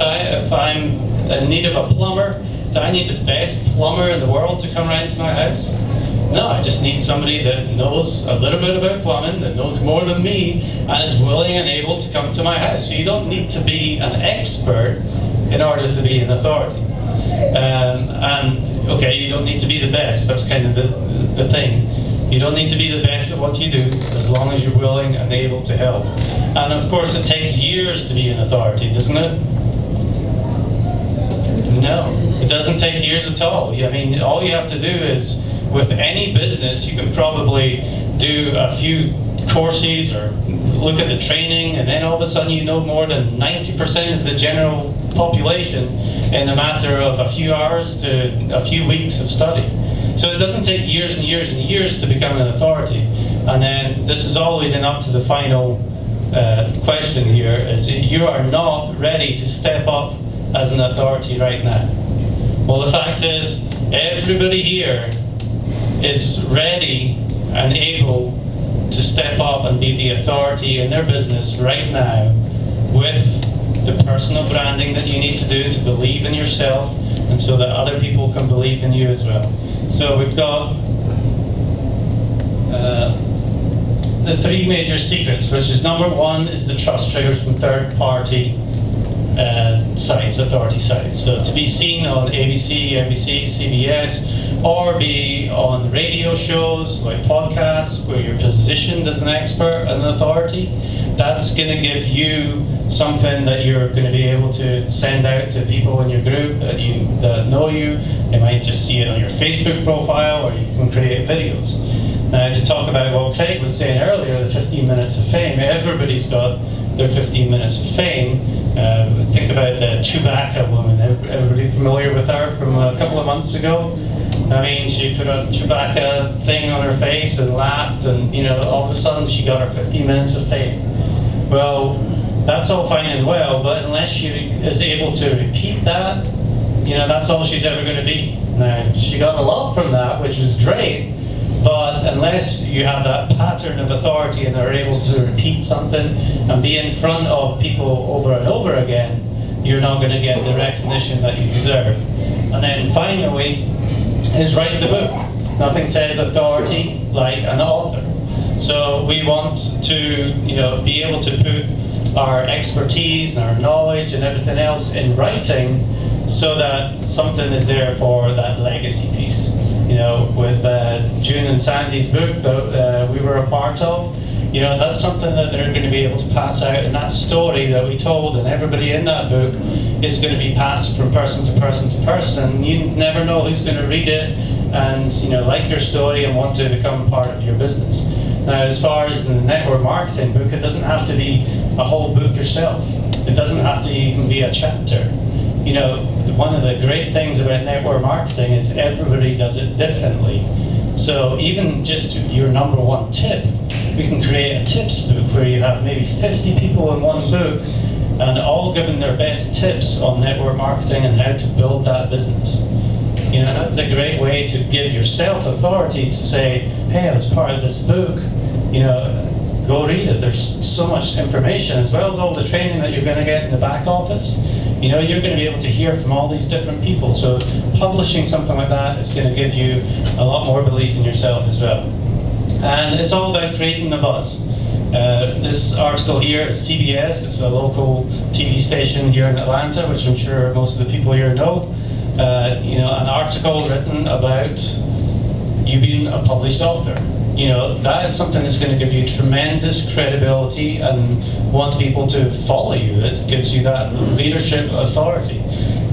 if I'm in need of a plumber, do I need the best plumber in the world to come round to my house? No, I just need somebody that knows a little bit about plumbing, that knows more than me, and is willing and able to come to my house. So you don't need to be an expert in order to be an authority. And okay, you don't need to be the best. That's kind of the thing. You don't need to be the best at what you do, as long as you're willing and able to help. And of course, it takes years to be an authority, doesn't it? No, it doesn't take years at all. I mean, all you have to do is, with any business, you can probably do a few courses or look at the training, and then all of a sudden you know more than 90% of the general population in a matter of a few hours to a few weeks of study. So it doesn't take years and years and years to become an authority. And then this is all leading up to the final question here, is you are not ready to step up as an authority right now. Well, the fact is, everybody here is ready and able to step up and be the authority in their business right now, with the personal branding that you need to do to believe in yourself, and so that other people can believe in you as well. So we've got the three major secrets, which is number one is the trust triggers from third-party sites, authority sites. So to be seen on ABC, NBC, CBS, or be on radio shows like podcasts where you're positioned as an expert and an authority, that's going to give you something that you're going to be able to send out to people in your group that know you. They might just see it on your Facebook profile, or you can create videos. Now, to talk about what Craig was saying earlier, the 15 minutes of fame, everybody's got their 15 minutes of fame. Think about the Chewbacca woman. Everybody familiar with her from a couple of months ago? I mean, she put a Chewbacca thing on her face and laughed, and all of a sudden she got her 15 minutes of fame. Well, that's all fine and well, but unless she is able to repeat that, that's all she's ever going to be. Now, she got a lot from that, which was great, but unless you have that pattern of authority and are able to repeat something and be in front of people over and over again, you're not going to get the recognition that you deserve. And then finally is write the book. Nothing says authority like an author. So we want to be able to put our expertise and our knowledge and everything else in writing, so that something is there for that legacy piece. With June and Sandy's book that we were a part of, that's something that they're going to be able to pass out, and that story that we told and everybody in that book is going to be passed from person to person to person. You never know who's going to read it and like your story and want to become part of your business. Now, as far as the network marketing book, it doesn't have to be a whole book yourself. It doesn't have to even be a chapter. One of the great things about network marketing is everybody does it differently. So even just your number one tip, we can create a tips book where you have maybe 50 people in one book, and all giving their best tips on network marketing and how to build that business. That's a great way to give yourself authority to say, hey, I was part of this book, go read it. There's so much information, as well as all the training that you're going to get in the back office. You're going to be able to hear from all these different people. So publishing something like that is going to give you a lot more belief in yourself as well. And it's all about creating the buzz. This article here is CBS. It's a local TV station here in Atlanta, which I'm sure most of the people here know. An article written about you being a published author. That is something that's going to give you tremendous credibility and want people to follow you. It gives you that leadership authority.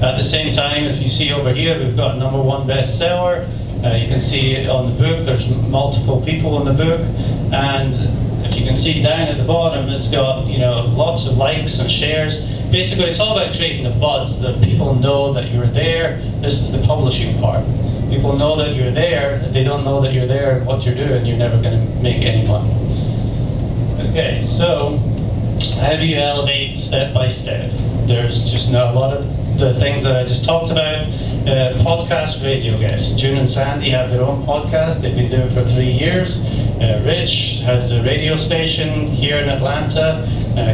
At the same time, if you see over here, we've got number one bestseller. You can see it on the book. There's multiple people in the book, and if you can see down at the bottom, it's got lots of likes and shares. Basically, it's all about creating the buzz, that people know that you're there. This is the publishing part. People know that you're there. If they don't know that you're there and what you're doing, you're never going to make any money. Okay, so how do you elevate step by step? There's just a lot of the things that I just talked about. podcast radio guests. June and Sandy have their own podcast. They've been doing it for 3 years. Rich has a radio station here in Atlanta.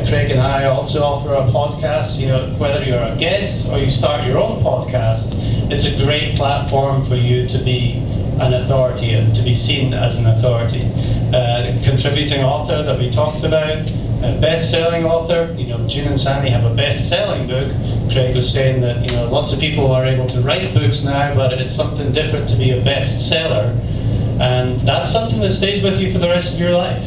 Craig and I also offer a podcast. You know, whether you're a guest or you start your own podcast, it's a great platform for you to be an authority and to be seen as an authority. Contributing author that we talked about, best-selling author. You know, June and Sandy have a best-selling book. Craig was saying that, you know, lots of people are able to write books now, but it's something different to be a bestseller, and that's something that stays with you for the rest of your life.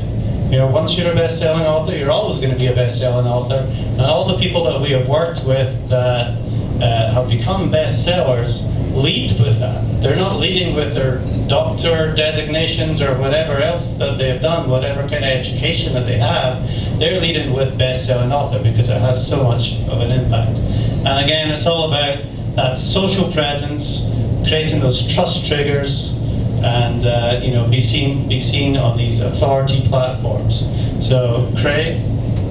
You know, once you're a best-selling author, you're always going to be a best-selling author. And all the people that we have worked with that have become bestsellers lead with that. They're not leading with their doctor designations or whatever else that they have done, whatever kind of education that they have. They're leading with best-selling author because it has so much of an impact. And again, it's all about that social presence, creating those trust triggers, and you know, be seen on these authority platforms. So, Craig,